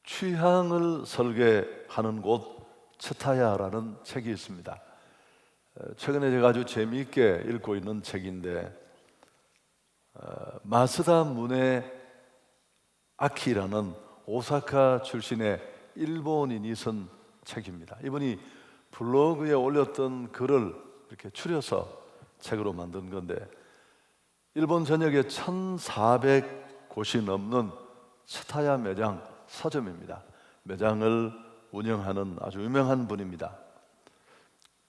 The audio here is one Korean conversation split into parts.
취향을 설계하는 곳 츠타야라는 책이 있습니다. 최근에 제가 아주 재미있게 읽고 있는 책인데 마스다 무네 아키라는 오사카 출신의 일본인이 쓴 책입니다. 이분이 블로그에 올렸던 글을 이렇게 추려서 책으로 만든 건데 일본 전역에 1,400곳이 넘는 츠타야 매장 서점입니다. 매장을 운영하는 아주 유명한 분입니다.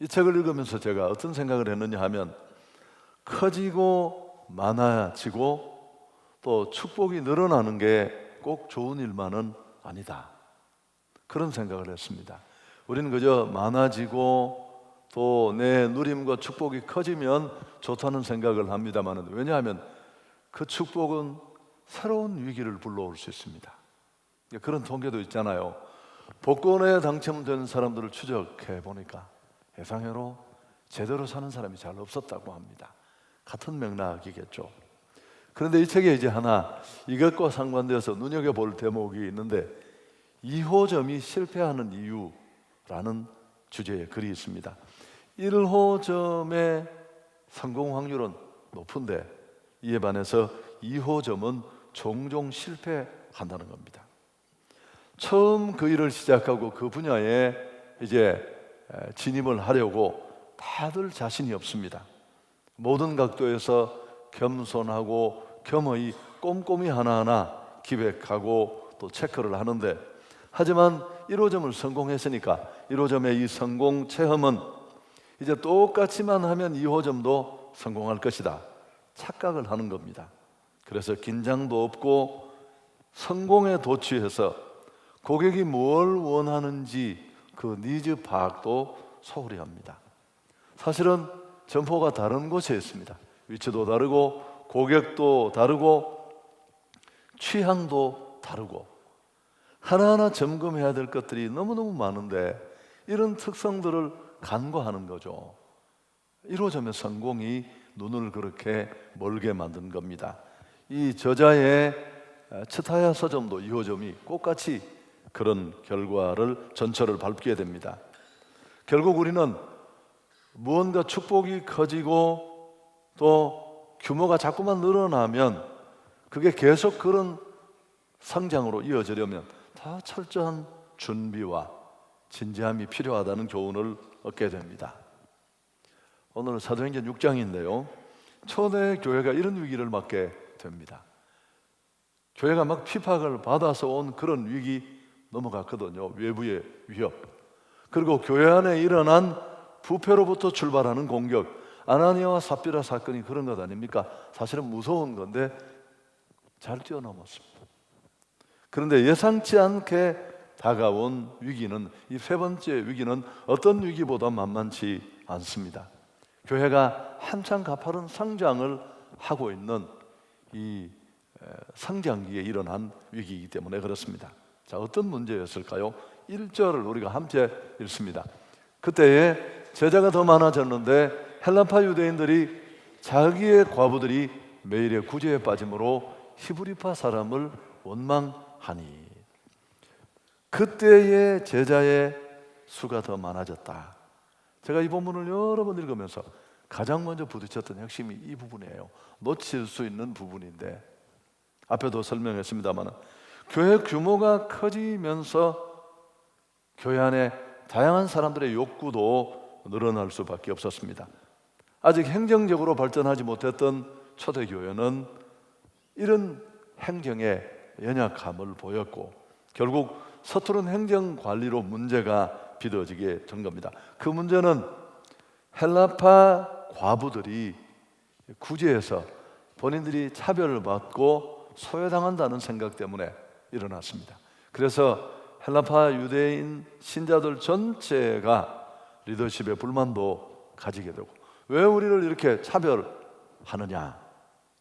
이 책을 읽으면서 제가 어떤 생각을 했느냐 하면 커지고 많아지고 또 축복이 늘어나는 게 꼭 좋은 일만은 아니다, 그런 생각을 했습니다. 우리는 그저 많아지고 또 내 누림과 축복이 커지면 좋다는 생각을 합니다만, 왜냐하면 그 축복은 새로운 위기를 불러올 수 있습니다. 그런 통계도 있잖아요. 복권에 당첨된 사람들을 추적해 보니까 예상외로 제대로 사는 사람이 잘 없었다고 합니다. 같은 맥락이겠죠. 그런데 이 책에 이제 하나 이것과 상관되어서 눈여겨볼 대목이 있는데 2호점이 실패하는 이유라는 주제의 글이 있습니다. 1호점의 성공 확률은 높은데 이에 반해서 2호점은 종종 실패한다는 겁니다. 처음 그 일을 시작하고 그 분야에 이제 진입을 하려고 다들 자신이 없습니다. 모든 각도에서 겸손하고 겸허히 꼼꼼히 하나하나 기획하고 또 체크를 하는데, 하지만 1호점을 성공했으니까 1호점의 이 성공 체험은 이제 똑같이만 하면 2호점도 성공할 것이다, 착각을 하는 겁니다. 그래서 긴장도 없고 성공에 도취해서 고객이 뭘 원하는지 그 니즈 파악도 소홀히 합니다. 사실은 점포가 다른 곳에 있습니다. 위치도 다르고 고객도 다르고 취향도 다르고 하나하나 점검해야 될 것들이 너무너무 많은데 이런 특성들을 간과하는 거죠. 1호점의 성공이 눈을 그렇게 멀게 만든 겁니다. 이 저자의 츠타야 서점도 2호점이 똑같이 그런 결과를 전철을 밟게 됩니다. 결국 우리는 무언가 축복이 커지고 또 규모가 자꾸만 늘어나면 그게 계속 그런 성장으로 이어지려면 다 철저한 준비와 진지함이 필요하다는 교훈을 얻게 됩니다. 오늘 사도행전 6장인데요 초대 교회가 이런 위기를 맞게 됩니다. 교회가 막 핍박을 받아서 온 그런 위기 넘어갔거든요. 외부의 위협, 그리고 교회 안에 일어난 부패로부터 출발하는 공격, 아나니아와 삽비라 사건이 그런 것 아닙니까? 사실은 무서운 건데 잘 뛰어넘었습니다. 그런데 예상치 않게 다가온 위기는, 이 세 번째 위기는 어떤 위기보다 만만치 않습니다. 교회가 한창 가파른 성장을 하고 있는 이 성장기에 일어난 위기이기 때문에 그렇습니다. 자, 어떤 문제였을까요? 1절을 우리가 함께 읽습니다. 그때에 제자가 더 많아졌는데 헬라파 유대인들이 자기의 과부들이 매일의 구제에 빠짐으로 히브리파 사람을 원망하니 그때의 제자의 수가 더 많아졌다. 제가 이 본문을 여러 번 읽으면서 가장 먼저 부딪혔던 핵심이 이 부분이에요. 놓칠 수 있는 부분인데 앞에도 설명했습니다만 교회 규모가 커지면서 교회 안에 다양한 사람들의 욕구도 늘어날 수밖에 없었습니다. 아직 행정적으로 발전하지 못했던 초대교회는 이런 행정에 연약함을 보였고 결국 서투른 행정관리로 문제가 빚어지게 된 겁니다. 그 문제는 헬라파 과부들이 구제에서 본인들이 차별을 받고 소외당한다는 생각 때문에 일어났습니다. 그래서 헬라파 유대인 신자들 전체가 리더십에 불만도 가지게 되고, 왜 우리를 이렇게 차별하느냐,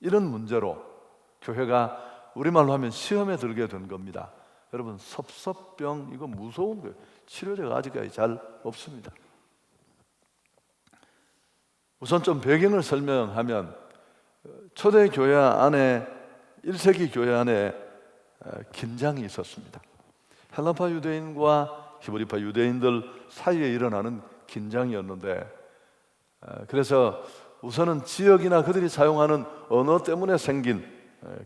이런 문제로 교회가 우리말로 하면 시험에 들게 된 겁니다. 여러분, 섭섭병 이거 무서운 거예요. 치료제가 아직까지 잘 없습니다. 우선 좀 배경을 설명하면 초대 교회 안에 1세기 교회 안에 긴장이 있었습니다. 헬라파 유대인과 히브리파 유대인들 사이에 일어나는 긴장이었는데, 그래서 우선은 지역이나 그들이 사용하는 언어 때문에 생긴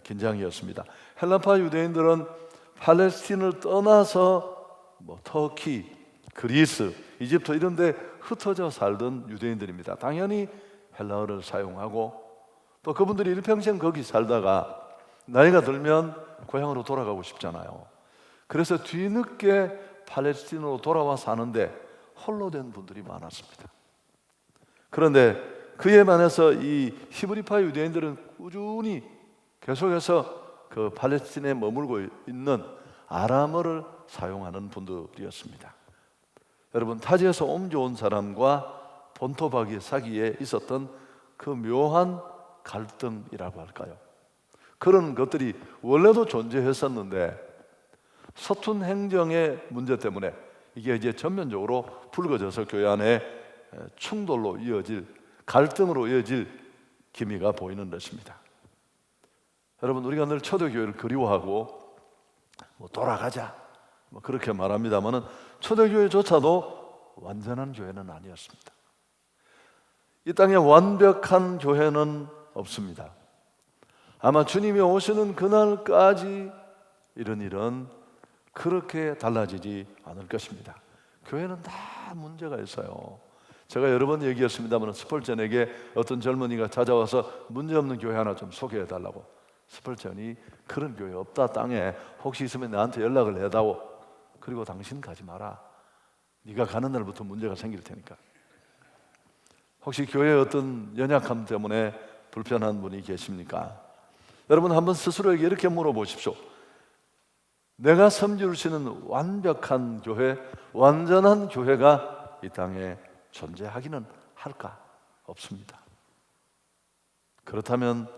긴장이었습니다. 헬라파 유대인들은 팔레스틴을 떠나서 터키, 그리스, 이집트 이런 데 흩어져 살던 유대인들입니다. 당연히 헬라어를 사용하고, 또 그분들이 일평생 거기 살다가 나이가 들면 고향으로 돌아가고 싶잖아요. 그래서 뒤늦게 팔레스틴으로 돌아와 사는데 홀로 된 분들이 많았습니다. 그런데 그에 반해서 이 히브리파 유대인들은 꾸준히 계속해서 그 팔레스틴에 머물고 있는 아람어를 사용하는 분들이었습니다. 여러분, 타지에서 옮겨온 사람과 본토박이 사이에 있었던 그 묘한 갈등이라고 할까요? 그런 것들이 원래도 존재했었는데 서툰 행정의 문제 때문에 이게 이제 전면적으로 불거져서 교회 안에 충돌로 이어질, 갈등으로 이어질 기미가 보이는 것입니다. 여러분, 우리가 늘 초대교회를 그리워하고 돌아가자 그렇게 말합니다만은 초대교회조차도 완전한 교회는 아니었습니다. 이 땅에 완벽한 교회는 없습니다. 아마 주님이 오시는 그날까지 이런 일은 그렇게 달라지지 않을 것입니다. 교회는 다 문제가 있어요. 제가 여러 번 얘기했습니다만 스펄전에게 어떤 젊은이가 찾아와서 문제없는 교회 하나 좀 소개해 달라고. 스펄전이 그런 교회 없다 땅에, 혹시 있으면 나한테 연락을 해다오. 그리고 당신 가지 마라. 네가 가는 날부터 문제가 생길 테니까. 혹시 교회의 어떤 연약함 때문에 불편한 분이 계십니까? 여러분, 한번 스스로에게 이렇게 물어보십시오. 내가 섬길 수 있는 완벽한 교회, 완전한 교회가 이 땅에 존재하기는 할까? 없습니다. 그렇다면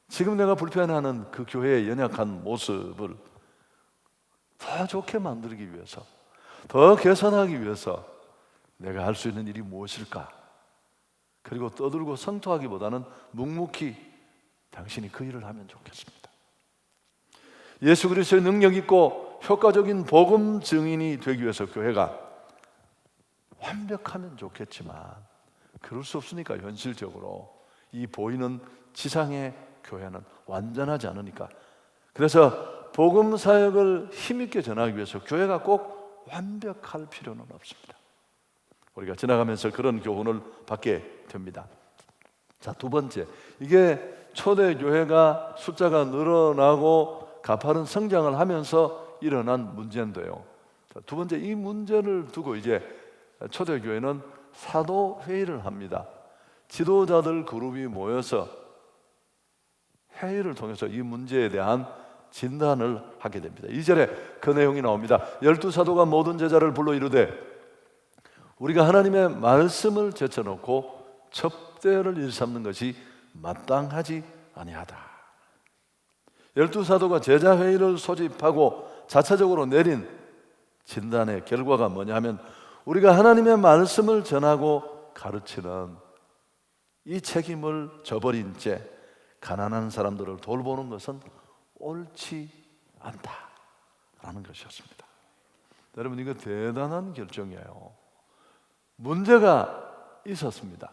지금 내가 불편해하는 그 교회의 연약한 모습을 더 좋게 만들기 위해서, 더 개선하기 위해서 내가 할 수 있는 일이 무엇일까? 그리고 떠들고 성토하기보다는 묵묵히 당신이 그 일을 하면 좋겠습니다. 예수 그리스도의 능력 있고 효과적인 복음 증인이 되기 위해서 교회가 완벽하면 좋겠지만 그럴 수 없으니까 현실적으로 이 보이는 지상의 교회는 완전하지 않으니까, 그래서 복음 사역을 힘있게 전하기 위해서 교회가 꼭 완벽할 필요는 없습니다. 우리가 지나가면서 그런 교훈을 받게 됩니다. 자, 두 번째, 이게 초대교회가 숫자가 늘어나고 가파른 성장을 하면서 일어난 문제인데요. 자, 두 번째, 이 문제를 두고 이제 초대교회는 사도회의를 합니다. 지도자들 그룹이 모여서 회의를 통해서 이 문제에 대한 진단을 하게 됩니다. 2절에 그 내용이 나옵니다. 12사도가 모든 제자를 불러 이르되 우리가 하나님의 말씀을 제쳐놓고 접대를 일삼는 것이 마땅하지 아니하다. 12사도가 제자회의를 소집하고 자체적으로 내린 진단의 결과가 뭐냐 하면, 우리가 하나님의 말씀을 전하고 가르치는 이 책임을 저버린 채 가난한 사람들을 돌보는 것은 옳지 않다라는 것이었습니다. 여러분, 이거 대단한 결정이에요. 문제가 있었습니다.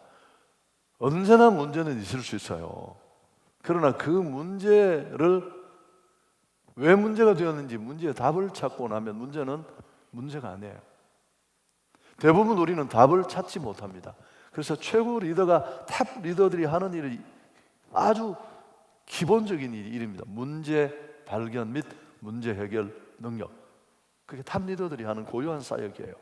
언제나 문제는 있을 수 있어요. 그러나 그 문제를 왜 문제가 되었는지 문제의 답을 찾고 나면 문제는 문제가 아니에요. 대부분 우리는 답을 찾지 못합니다. 그래서 최고 리더가, 탑 리더들이 하는 일이 아주 기본적인 일입니다. 문제 발견 및 문제 해결 능력. 그게 탑 리더들이 하는 고유한 사역이에요.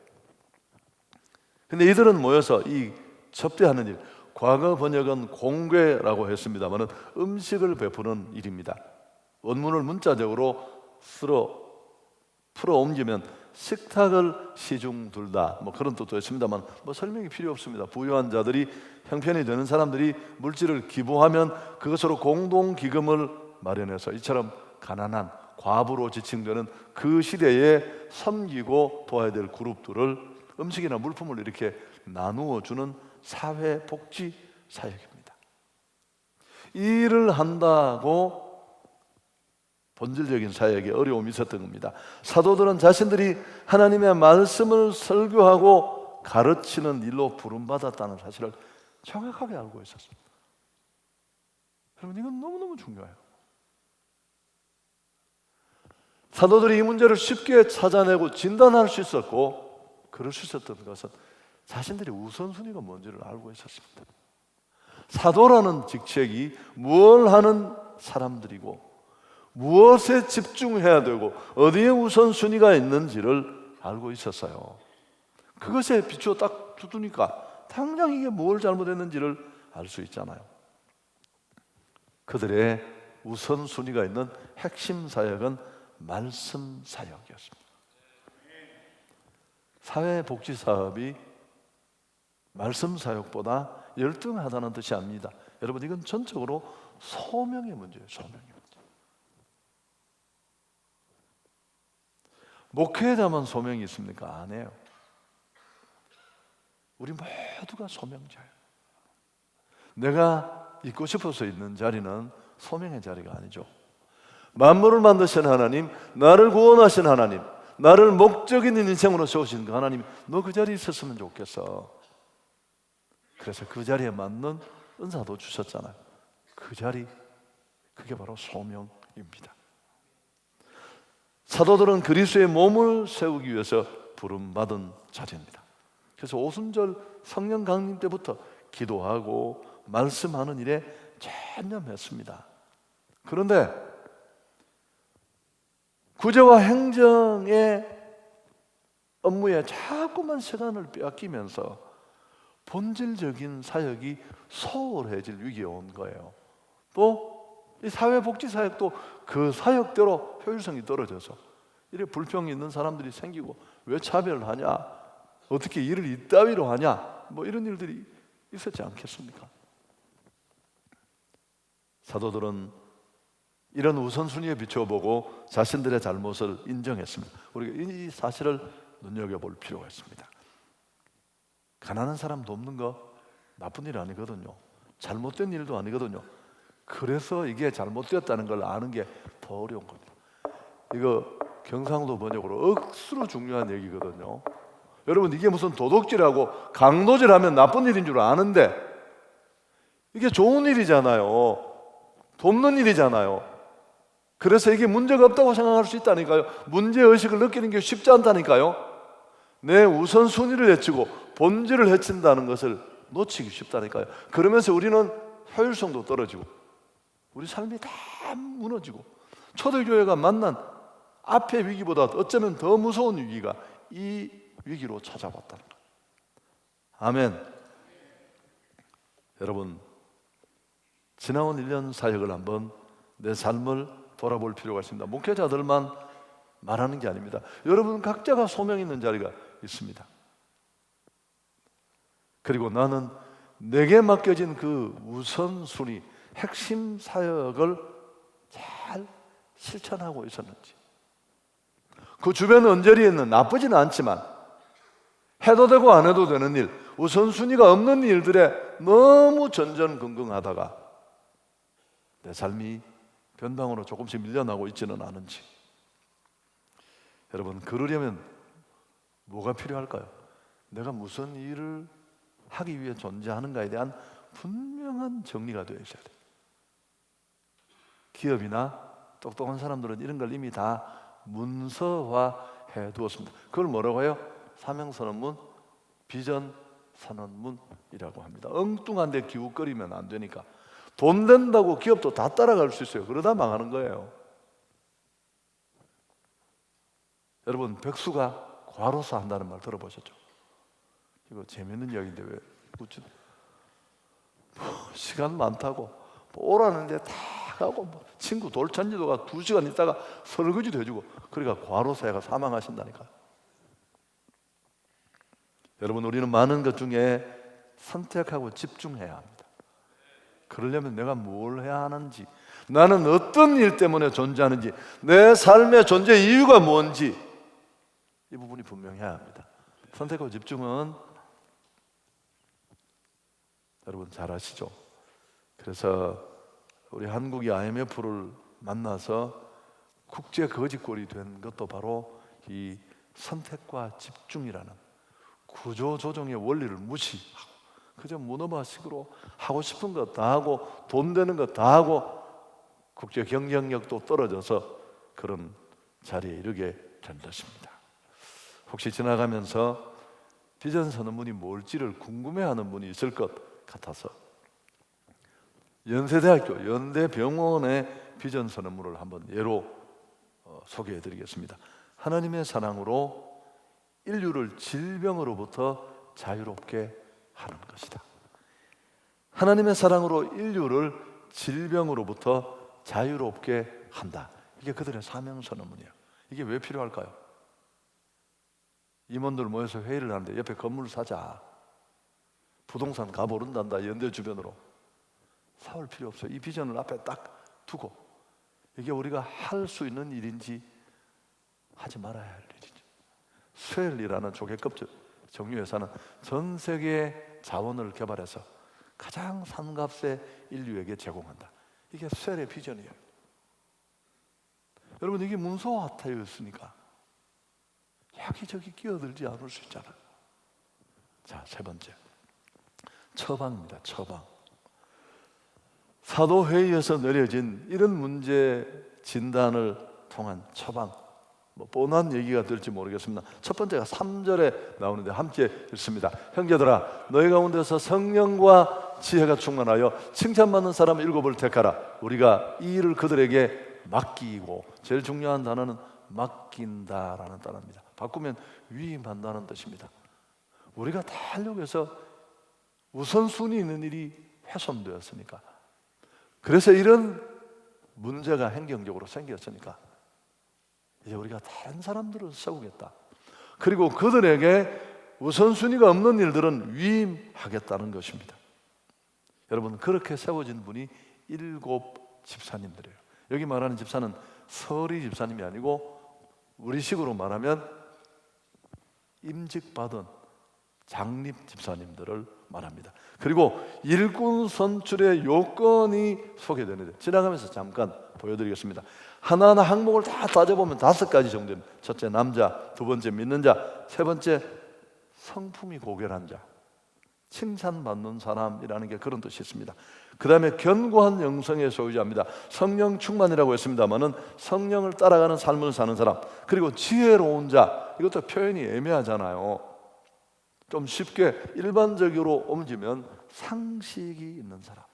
근데 이들은 모여서 이 접대하는 일, 과거 번역은 공궤라고 했습니다만 음식을 베푸는 일입니다. 원문을 문자적으로 풀어 옮기면 식탁을 시중 둘다, 그런 뜻도 했습니다만 설명이 필요 없습니다. 부유한 자들이, 형편이 되는 사람들이 물질을 기부하면 그것으로 공동 기금을 마련해서 이처럼 가난한 과부로 지칭되는 그 시대에 섬기고 도와야 될 그룹들을 음식이나 물품을 이렇게 나누어 주는 사회 복지 사역입니다. 이 일을 한다고 본질적인 사역에 어려움이 있었던 겁니다. 사도들은 자신들이 하나님의 말씀을 설교하고 가르치는 일로 부름받았다는 사실을 정확하게 알고 있었습니다. 여러분, 이건 너무너무 중요해요. 사도들이 이 문제를 쉽게 찾아내고 진단할 수 있었고, 그럴 수 있었던 것은 자신들이 우선순위가 뭔지를 알고 있었습니다. 사도라는 직책이 뭘 하는 사람들이고 무엇에 집중해야 되고 어디에 우선순위가 있는지를 알고 있었어요. 그것에 비추어 딱 두니까 당장 이게 뭘 잘못했는지를 알 수 있잖아요. 그들의 우선순위가 있는 핵심 사역은 말씀 사역이었습니다. 사회복지사업이 말씀 사역보다 열등하다는 뜻이 아닙니다. 여러분, 이건 전적으로 소명의 문제예요. 소명의 문제. 목회자만 소명이 있습니까? 아니에요. 우리 모두가 소명자예요. 내가 있고 싶어서 있는 자리는 소명의 자리가 아니죠. 만물을 만드신 하나님, 나를 구원하신 하나님, 나를 목적 있는 인생으로 세우신 그 하나님, 너 그 자리에 있었으면 좋겠어. 그래서 그 자리에 맞는 은사도 주셨잖아요. 그 자리, 그게 바로 소명입니다. 사도들은 그리스도의 몸을 세우기 위해서 부름받은 자리입니다. 그래서 오순절 성령 강림 때부터 기도하고 말씀하는 일에 전념했습니다. 그런데 구제와 행정의 업무에 자꾸만 시간을 빼앗기면서 본질적인 사역이 소홀해질 위기에 온 거예요. 또 이 사회복지 사역도 그 사역대로 효율성이 떨어져서 이래 불평이 있는 사람들이 생기고, 왜 차별을 하냐, 어떻게 일을 이따위로 하냐, 뭐 이런 일들이 있었지 않겠습니까? 사도들은 이런 우선순위에 비춰보고 자신들의 잘못을 인정했습니다. 우리가 이 사실을 눈여겨볼 필요가 있습니다. 가난한 사람 돕는 거 나쁜 일 아니거든요. 잘못된 일도 아니거든요. 그래서 이게 잘못되었다는 걸 아는 게 더 어려운 겁니다. 이거 경상도 번역으로 억수로 중요한 얘기거든요. 여러분, 이게 무슨 도둑질하고 강도질하면 나쁜 일인 줄 아는데 이게 좋은 일이잖아요. 돕는 일이잖아요. 그래서 이게 문제가 없다고 생각할 수 있다니까요. 문제의식을 느끼는 게 쉽지 않다니까요. 내 우선순위를 해치고 본질을 해친다는 것을 놓치기 쉽다니까요. 그러면서 우리는 효율성도 떨어지고 우리 삶이 다 무너지고, 초대교회가 만난 앞의 위기보다 어쩌면 더 무서운 위기가 이 위기로 찾아왔다는 거예요. 아멘. 여러분, 지나온 1년 사역을 한번 내 삶을 돌아볼 필요가 있습니다. 목회자들만 말하는 게 아닙니다. 여러분 각자가 소명 있는 자리가 있습니다. 그리고 나는 내게 맡겨진 그 우선순위, 핵심 사역을 잘 실천하고 있었는지, 그 주변 언저리에는 나쁘지는 않지만 해도 되고 안 해도 되는 일, 우선순위가 없는 일들에 너무 전전긍긍하다가 내 삶이 변방으로 조금씩 밀려나고 있지는 않은지. 여러분, 그러려면 뭐가 필요할까요? 내가 무슨 일을 하기 위해 존재하는가에 대한 분명한 정리가 되어 있어야 돼요. 기업이나 똑똑한 사람들은 이런 걸 이미 다 문서화해 두었습니다. 그걸 뭐라고 해요? 사명선언문, 비전선언문이라고 합니다. 엉뚱한 데 기웃거리면 안 되니까. 돈 된다고 기업도 다 따라갈 수 있어요. 그러다 망하는 거예요. 여러분, 백수가 과로사 한다는 말 들어보셨죠? 이거 재밌는 이야기인데 왜 웃지? 시간 많다고 오라는데 다 가고, 친구 돌찬지도가 2시간 있다가 설거지도 해주고, 그러니까 과로사가 사망하신다니까요. 여러분, 우리는 많은 것 중에 선택하고 집중해야 합니다. 그러려면 내가 뭘 해야 하는지, 나는 어떤 일 때문에 존재하는지, 내 삶의 존재 이유가 뭔지, 이 부분이 분명해야 합니다. 선택하고 집중은 여러분 잘 아시죠? 그래서 우리 한국이 IMF를 만나서 국제 거지꼴이 된 것도 바로 이 선택과 집중이라는 구조조정의 원리를 무시하고 그저 문어발식으로 하고 싶은 것 다 하고 돈 되는 것 다 하고 국제 경쟁력도 떨어져서 그런 자리에 이르게 된 것입니다. 혹시 지나가면서 비전 선언문이 뭘지를 궁금해하는 분이 있을 것 같아서 연세대학교 연대병원의 비전 선언문을 한번 예로 소개해 드리겠습니다. 하나님의 사랑으로 인류를 질병으로부터 자유롭게 하는 것이다. 하나님의 사랑으로 인류를 질병으로부터 자유롭게 한다. 이게 그들의 사명 선언문이에요. 이게 왜 필요할까요? 임원들 모여서 회의를 하는데 옆에 건물 사자, 부동산 가보른단다, 연대 주변으로. 사올 필요 없어요. 이 비전을 앞에 딱 두고 이게 우리가 할 수 있는 일인지 하지 말아야 할 일이죠. 스웰이라는 조개급 정유회사는 전 세계 자원을 개발해서 가장 산값에 인류에게 제공한다. 이게 스웰의 비전이에요. 여러분, 이게 문서화되었으니까 여기저기 끼어들지 않을 수 있잖아요. 자, 세 번째, 처방입니다. 처방. 사도회의에서 내려진 이런 문제 진단을 통한 처방, 뻔한 얘기가 될지 모르겠습니다. 첫 번째가 3절에 나오는데 함께 읽습니다. 형제들아, 너희 가운데서 성령과 지혜가 충만하여 칭찬받는 사람 7을 택하라. 우리가 이 일을 그들에게 맡기고, 제일 중요한 단어는 맡긴다라는 단어입니다. 바꾸면 위임한다는 뜻입니다. 우리가 다 하려고 해서 우선순위 있는 일이 훼손되었으니까, 그래서 이런 문제가 행정적으로 생겼으니까 이제 우리가 다른 사람들을 세우겠다. 그리고 그들에게 우선순위가 없는 일들은 위임하겠다는 것입니다. 여러분, 그렇게 세워진 분이 7 집사님들이에요. 여기 말하는 집사는 서리 집사님이 아니고 우리식으로 말하면 임직받은 장립 집사님들을 말합니다. 그리고 일꾼 선출의 요건이 소개되는데 지나가면서 잠깐 보여드리겠습니다. 하나하나 항목을 다 따져보면 5가지 정도입니다. 첫째, 남자. 두 번째, 믿는 자. 세 번째, 성품이 고결한 자, 칭찬받는 사람이라는 게 그런 뜻이 있습니다. 그 다음에 견고한 영성의 소유자입니다. 성령 충만이라고 했습니다마는 성령을 따라가는 삶을 사는 사람. 그리고 지혜로운 자, 이것도 표현이 애매하잖아요. 좀 쉽게 일반적으로 옮기면 상식이 있는 사람.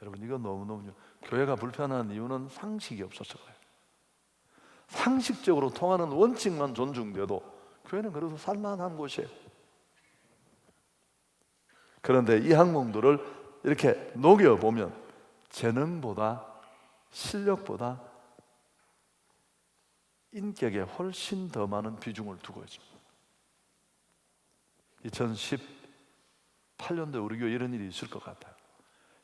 여러분, 이건 너무너무 교회가 불편한 이유는 상식이 없어서 그래요. 상식적으로 통하는 원칙만 존중돼도 교회는 그래도 살만한 곳이에요. 그런데 이 항목들을 이렇게 녹여보면 재능보다, 실력보다 인격에 훨씬 더 많은 비중을 두고 있습니다. 2018년도에 우리 교회 이런 일이 있을 것 같아요.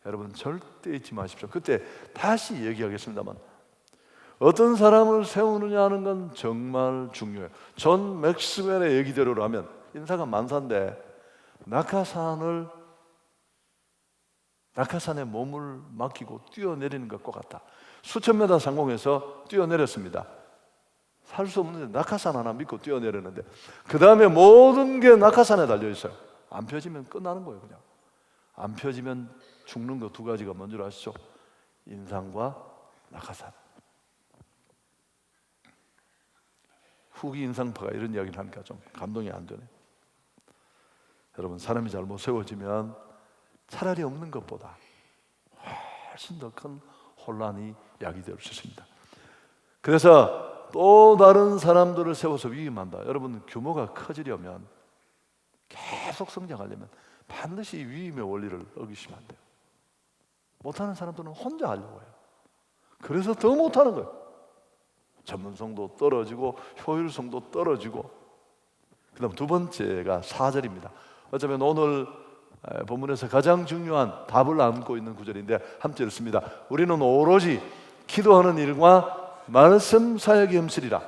여러분, 절대 잊지 마십시오. 그때 다시 얘기하겠습니다만, 어떤 사람을 세우느냐 하는 건 정말 중요해요. 존 맥스웰의 얘기대로라면 인사가 만사인데 낙하산에 몸을 맡기고 뛰어내리는 것과 같다. 수천 메다 상공에서 뛰어내렸습니다. 살 수 없는데 낙하산 하나 믿고 뛰어내렸는데 그 다음에 모든 게 낙하산에 달려있어요. 안 펴지면 끝나는 거예요. 그냥 안 펴지면 죽는 거 2가지가 뭔 줄 아시죠? 인상과 낙하산. 후기 인상파가 이런 이야기를 하니까 좀 감동이 안 되네. 여러분, 사람이 잘못 세워지면 차라리 없는 것보다 훨씬 더 큰 혼란이 야기될 수 있습니다. 그래서 또 다른 사람들을 세워서 위임한다. 여러분, 규모가 커지려면, 계속 성장하려면 반드시 위임의 원리를 어기시면 안 돼요. 못하는 사람들은 혼자 하려고 해요. 그래서 더 못하는 거예요. 전문성도 떨어지고 효율성도 떨어지고. 그 다음 두 번째가 4절입니다. 어쩌면 오늘 본문에서 가장 중요한 답을 안고 있는 구절인데 함께 읽습니다. 우리는 오로지 기도하는 일과 말씀 사역이 힘쓰리라.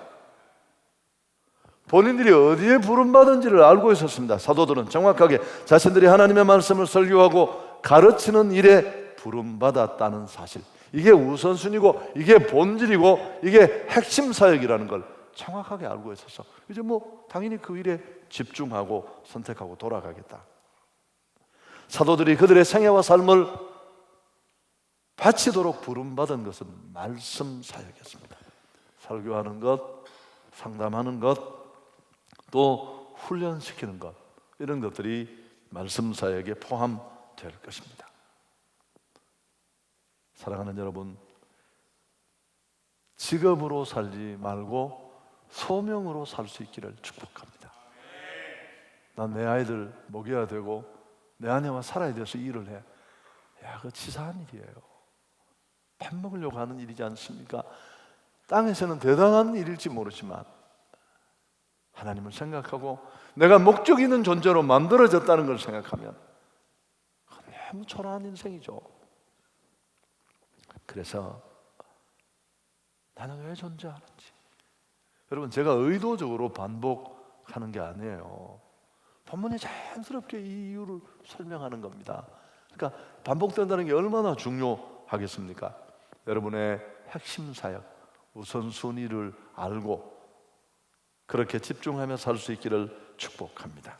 본인들이 어디에 부름받은지를 알고 있었습니다. 사도들은 정확하게 자신들이 하나님의 말씀을 설교하고 가르치는 일에 부름받았다는 사실, 이게 우선순위고 이게 본질이고 이게 핵심 사역이라는 걸 정확하게 알고 있어서 이제 뭐 당연히 그 일에 집중하고 선택하고 돌아가겠다. 사도들이 그들의 생애와 삶을 바치도록 부름받은 것은 말씀 사역이었습니다. 설교하는 것, 상담하는 것, 또 훈련시키는 것, 이런 것들이 말씀 사역에 포함될 것입니다. 사랑하는 여러분, 직업으로 살지 말고 소명으로 살 수 있기를 축복합니다. 난 내 아이들 먹여야 되고 내 아내와 살아야 돼서 일을 해. 야, 그거 치사한 일이에요. 밥 먹으려고 하는 일이지 않습니까? 땅에서는 대단한 일일지 모르지만 하나님을 생각하고 내가 목적 있는 존재로 만들어졌다는 걸 생각하면 너무 초라한 인생이죠. 그래서 나는 왜 존재하는지, 여러분, 제가 의도적으로 반복하는 게 아니에요. 본문이 자연스럽게 이 이유를 설명하는 겁니다. 그러니까 반복된다는 게 얼마나 중요하겠습니까? 여러분의 핵심 사역, 우선순위를 알고 그렇게 집중하며 살 수 있기를 축복합니다.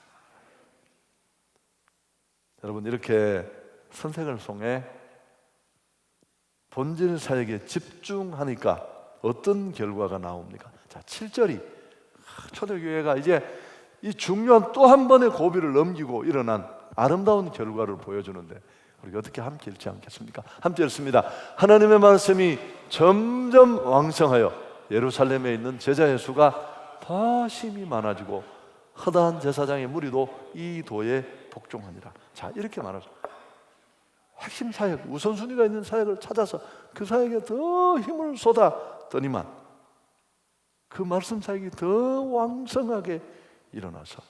여러분, 이렇게 선택을 통해 본질 사역에 집중하니까 어떤 결과가 나옵니까? 자, 7절이 초대교회가 이제 이 중요한 또 한 번의 고비를 넘기고 일어난 아름다운 결과를 보여주는데 우리가 어떻게 함께 읽지 않겠습니까? 함께 읽습니다. 하나님의 말씀이 점점 왕성하여 예루살렘에 있는 제자의 수가 더 심히 많아지고 허다한 제사장의 무리도 이 도에 복종하니라. 자, 이렇게 말하죠. 핵심 사역, 우선순위가 있는 사역을 찾아서 그 사역에 더 힘을 쏟았더니만 그 말씀 사역이 더 왕성하게 일어나서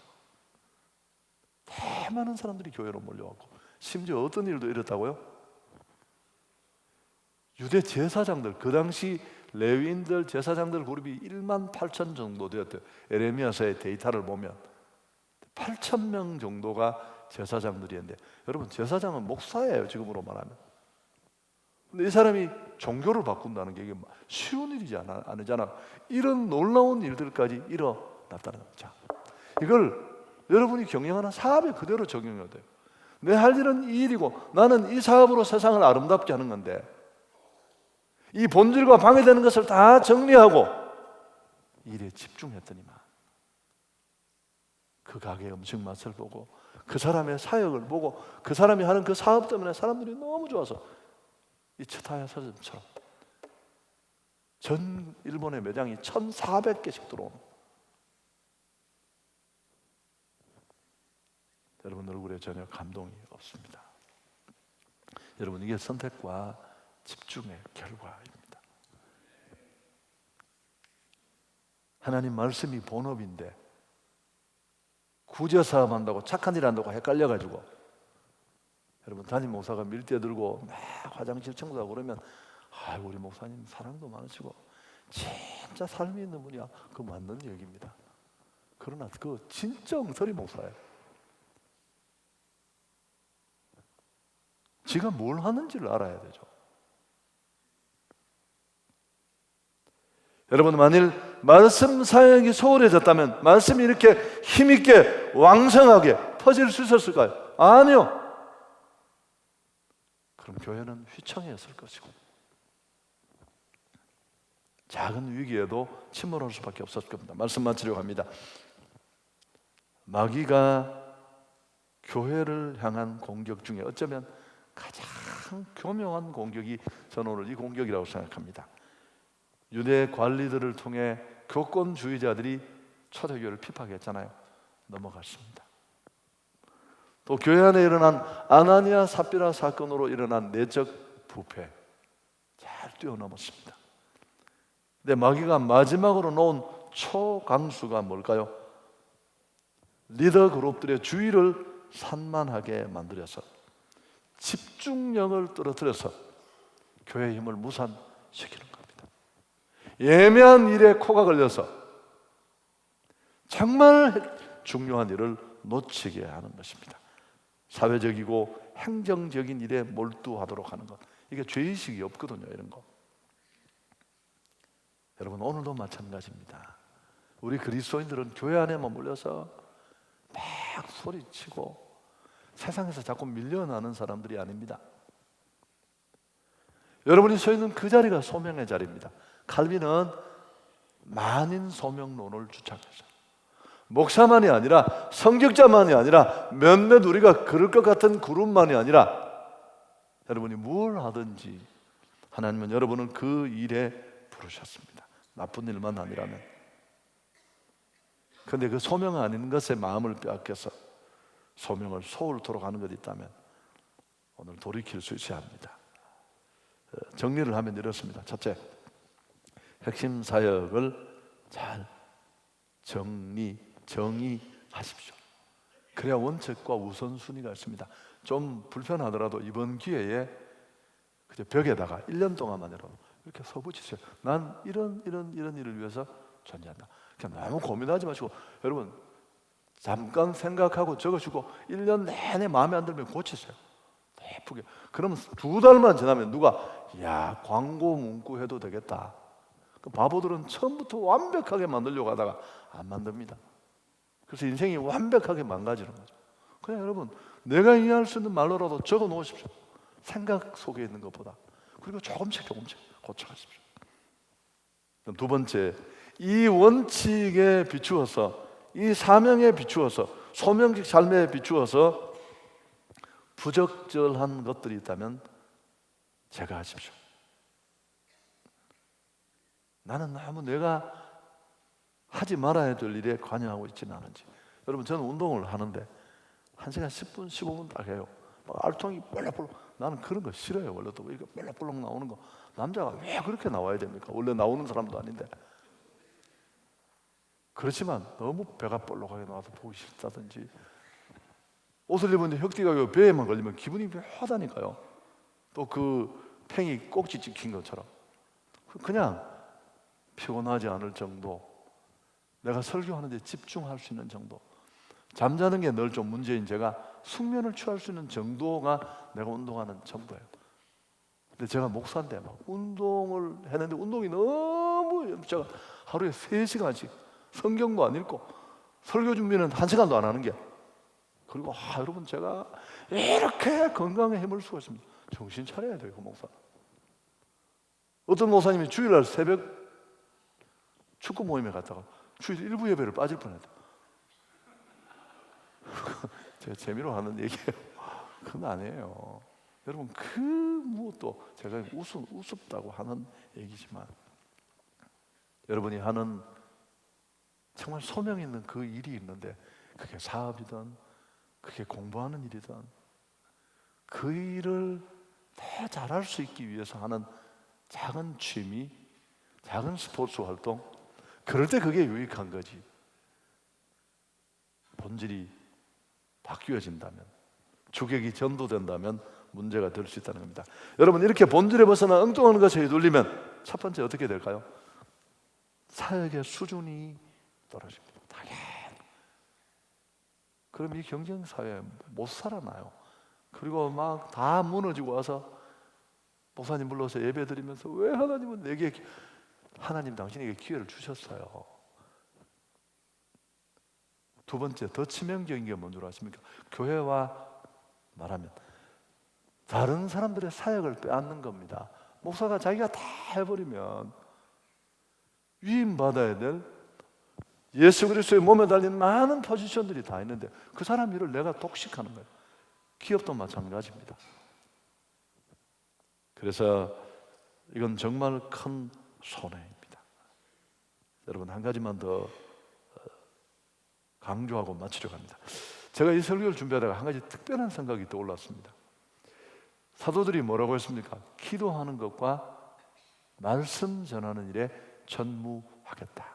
더 많은 사람들이 교회로 몰려왔고, 심지어 어떤 일도 이렇다고요? 유대 제사장들, 그 당시 레위인들, 제사장들 그룹이 1만 8천 정도 되었대요. 에레미야서의 데이터를 보면 8천 명 정도가 제사장들이었는데, 여러분, 제사장은 목사예요, 지금으로 말하면. 근데 이 사람이 종교를 바꾼다는 게 이게 쉬운 일이지 않잖아. 이런 놀라운 일들까지 일어났다는 거죠. 자, 이걸 여러분이 경영하는 사업에 그대로 적용해야 돼요. 내 할 일은 이 일이고 나는 이 사업으로 세상을 아름답게 하는 건데, 이 본질과 방해되는 것을 다 정리하고 일에 집중했더니만 그 가게의 음식 맛을 보고 그 사람의 사역을 보고 그 사람이 하는 그 사업 때문에 사람들이 너무 좋아서 이 츠타야 서점처럼 전 일본의 매장이 1,400개씩 들어오는, 여러분 얼굴에 전혀 감동이 없습니다. 여러분, 이게 선택과 집중의 결과입니다. 하나님 말씀이 본업인데 구제사업 한다고 착한 일 한다고 헷갈려가지고 여러분, 담임 목사가 밀대 들고 막 화장실 청소하고 그러면 우리 목사님 사랑도 많으시고 진짜 삶이 있는 분이야. 그거 맞는 얘기입니다. 그러나 그거 진짜 엉터리 목사예요. 지가 뭘 하는지를 알아야 되죠. 여러분, 만일 말씀 사역이 소홀해졌다면 말씀이 이렇게 힘있게 왕성하게 퍼질 수 있었을까요? 아니요. 그럼 교회는 휘청이었을 것이고 작은 위기에도 침몰할 수밖에 없었을 겁니다. 말씀 마치려고 합니다. 마귀가 교회를 향한 공격 중에 어쩌면 가장 교묘한 공격이, 저는 오늘 이 공격이라고 생각합니다. 유대 관리들을 통해 교권주의자들이 초대교회를 핍박했잖아요. 넘어갔습니다. 또 교회 안에 일어난 아나니아 삽비라 사건으로 일어난 내적 부패 잘 뛰어넘었습니다. 근데 마귀가 마지막으로 놓은 초강수가 뭘까요? 리더 그룹들의 주의를 산만하게 만들어서 집중력을 떨어뜨려서 교회의 힘을 무산시키는 겁니다. 예매한 일에 코가 걸려서 정말 중요한 일을 놓치게 하는 것입니다. 사회적이고 행정적인 일에 몰두하도록 하는 것, 이게 죄의식이 없거든요. 이런 거. 여러분, 오늘도 마찬가지입니다. 우리 그리스도인들은 교회 안에만 몰려서 막 소리치고 세상에서 자꾸 밀려나는 사람들이 아닙니다. 여러분이 서 있는 그 자리가 소명의 자리입니다. 칼빈은 만인 소명론을 주창했어요. 목사만이 아니라, 성격자만이 아니라, 몇몇 우리가 그럴 것 같은 그룹만이 아니라, 여러분이 뭘 하든지 하나님은 여러분을 그 일에 부르셨습니다. 나쁜 일만 아니라면. 그런데 그 소명 아닌 것에 마음을 빼앗겨서 소명을 소홀토록 하는 것이 있다면 오늘 돌이킬 수 있어야 합니다. 정리를 하면 이렇습니다. 첫째, 핵심 사역을 잘 정의하십시오. 그래야 원칙과 우선순위가 있습니다. 좀 불편하더라도 이번 기회에 그저 벽에다가 1년 동안만이라도 이렇게 써붙이세요. 난 이런 일을 위해서 존재한다. 그냥 너무 고민하지 마시고, 여러분 잠깐 생각하고 적어주고 1년 내내 마음에 안 들면 고치세요. 예쁘게. 그러면 2달만 지나면 누가 야, 광고 문구 해도 되겠다. 그 바보들은 처음부터 완벽하게 만들려고 하다가 안 만듭니다. 그래서 인생이 완벽하게 망가지는 거죠. 그냥 여러분, 내가 이해할 수 있는 말로라도 적어 놓으십시오. 생각 속에 있는 것보다. 그리고 조금씩 고쳐가십시오. 두 번째, 이 원칙에 비추어서, 이 사명에 비추어서, 소명적 삶에 비추어서 부적절한 것들이 있다면 제거하십시오. 나는 너무 내가 하지 말아야 될 일에 관여하고 있지는 않은지. 여러분, 저는 운동을 하는데 1시간 10분, 15분 딱 해요. 막 알통이 볼록볼록. 나는 그런 거 싫어요. 원래도 이렇게 볼록볼록 나오는 거. 남자가 왜 그렇게 나와야 됩니까? 원래 나오는 사람도 아닌데. 그렇지만 너무 배가 볼록하게 나와서 보기 싫다든지, 옷을 입었는데 혁띠가 배에만 걸리면 기분이 묘하다니까요. 또 그 팽이 꼭지 찍힌 것처럼. 그냥 피곤하지 않을 정도, 내가 설교하는 데 집중할 수 있는 정도, 잠자는 게 늘 좀 문제인 제가 숙면을 취할 수 있는 정도가 내가 운동하는 정도예요. 근데 제가 목사인데 막 운동을 했는데 운동이 너무, 제가 하루에 3시간씩 성경도 안 읽고 설교 준비는 1시간도 안 하는 게, 그리고 여러분, 제가 이렇게 건강에 힘을 쓰고 있습니다. 정신 차려야 돼요, 그 목사. 어떤 목사님이 주일날 새벽 축구 모임에 갔다가 주일 일부 예배를 빠질 뻔했다. 제가 재미로 하는 얘기예요. 그건 아니에요. 여러분, 그 무엇도 제가 우습다고 하는 얘기지만, 여러분이 하는 정말 소명 있는 그 일이 있는데, 그게 사업이든 그게 공부하는 일이든 그 일을 더 잘할 수 있기 위해서 하는 작은 취미, 작은 스포츠 활동, 그럴 때 그게 유익한 거지. 본질이 바뀌어진다면, 주객이 전도된다면 문제가 될 수 있다는 겁니다. 여러분, 이렇게 본질에 벗어나 엉뚱한 것에 휘둘리면 첫 번째 어떻게 될까요? 사역의 수준이 떨어집니다. 당연히. 그럼 이 경쟁사회에 못 살아나요. 그리고 막 다 무너지고 와서 목사님 불러서 예배 드리면서, 왜 하나님은 내게, 하나님 당신에게 기회를 주셨어요. 두 번째, 더 치명적인 게 뭔 줄 아십니까? 교회와 말하면 다른 사람들의 사역을 빼앗는 겁니다. 목사가 자기가 다 해버리면 위임받아야 될 예수 그리스도의 몸에 달린 많은 포지션들이 다 있는데 그 사람 일을 내가 독식하는 거예요. 기업도 마찬가지입니다. 그래서 이건 정말 큰 손해입니다. 여러분, 한 가지만 더 강조하고 마치려고 합니다. 제가 이 설교를 준비하다가 한 가지 특별한 생각이 떠올랐습니다. 사도들이 뭐라고 했습니까? 기도하는 것과 말씀 전하는 일에 전무하겠다.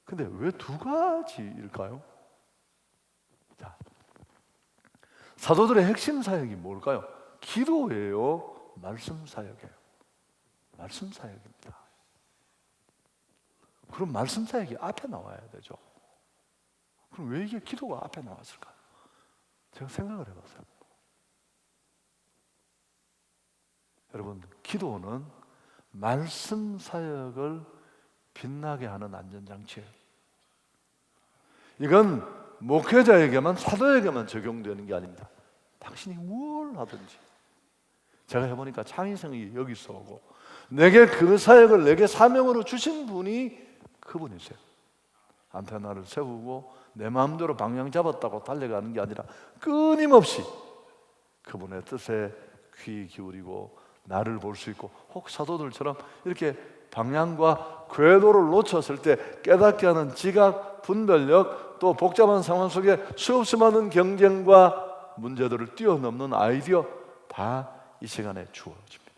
근데 왜 2가지일까요? 자, 사도들의 핵심 사역이 뭘까요? 기도예요? 말씀 사역이에요? 말씀 사역입니다. 그럼 말씀 사역이 앞에 나와야 되죠. 그럼 왜 이게 기도가 앞에 나왔을까요? 제가 생각을 해봤어요. 여러분, 기도는 말씀 사역을 빛나게 하는 안전장치예요. 이건 목회자에게만, 사도에게만 적용되는 게 아닙니다. 당신이 뭘 하든지. 제가 해보니까 창의성이 여기서 오고, 내게 그 사역을 내게 사명으로 주신 분이 그분이세요. 안테나를 세우고 내 마음대로 방향 잡았다고 달려가는 게 아니라 끊임없이 그분의 뜻에 귀 기울이고 나를 볼 수 있고, 혹 사도들처럼 이렇게 방향과 궤도를 놓쳤을 때 깨닫게 하는 지각, 분별력, 또 복잡한 상황 속에 수없이 많은 경쟁과 문제들을 뛰어넘는 아이디어, 다 이 시간에 주어집니다.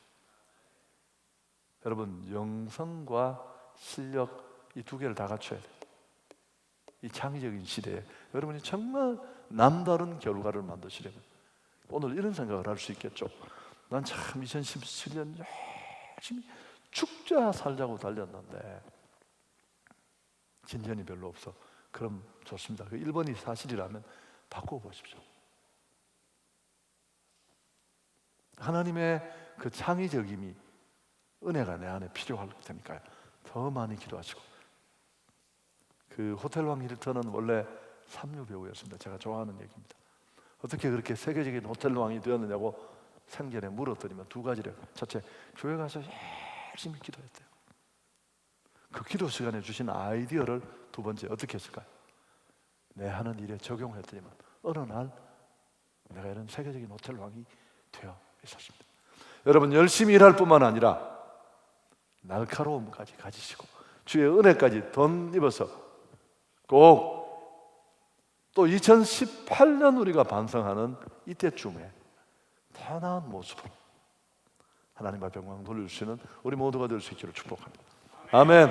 여러분, 영성과 실력, 이 두 개를 다 갖춰야 돼요. 이 창의적인 시대에 여러분이 정말 남다른 결과를 만드시려면 오늘 이런 생각을 할 수 있겠죠. 난 참 2017년 열심히 죽자 살자고 달렸는데 진전이 별로 없어. 그럼 좋습니다. 그 1번이 사실이라면 바꿔보십시오. 하나님의 그 창의적임이, 은혜가 내 안에 필요할 테니까요. 더 많이 기도하시고. 그 호텔왕 힐튼은 원래 삼류 배우였습니다. 제가 좋아하는 얘기입니다. 어떻게 그렇게 세계적인 호텔왕이 되었느냐고 생전에 물었더니만 두 가지래요. 첫째, 교회 가서 열심히 기도했대요. 그 기도 시간에 주신 아이디어를 두 번째 어떻게 했을까요? 내 하는 일에 적용했더니만 어느 날 내가 이런 세계적인 호텔왕이 되어 있었습니다. 여러분, 열심히 일할 뿐만 아니라 날카로움까지 가지시고 주의 은혜까지 덧입어서 꼭 또 2018년 우리가 반성하는 이때쯤에 더 나은 모습으로 하나님 앞에 영광 돌려주시는 우리 모두가 될 수 있기를 축복합니다. 아멘.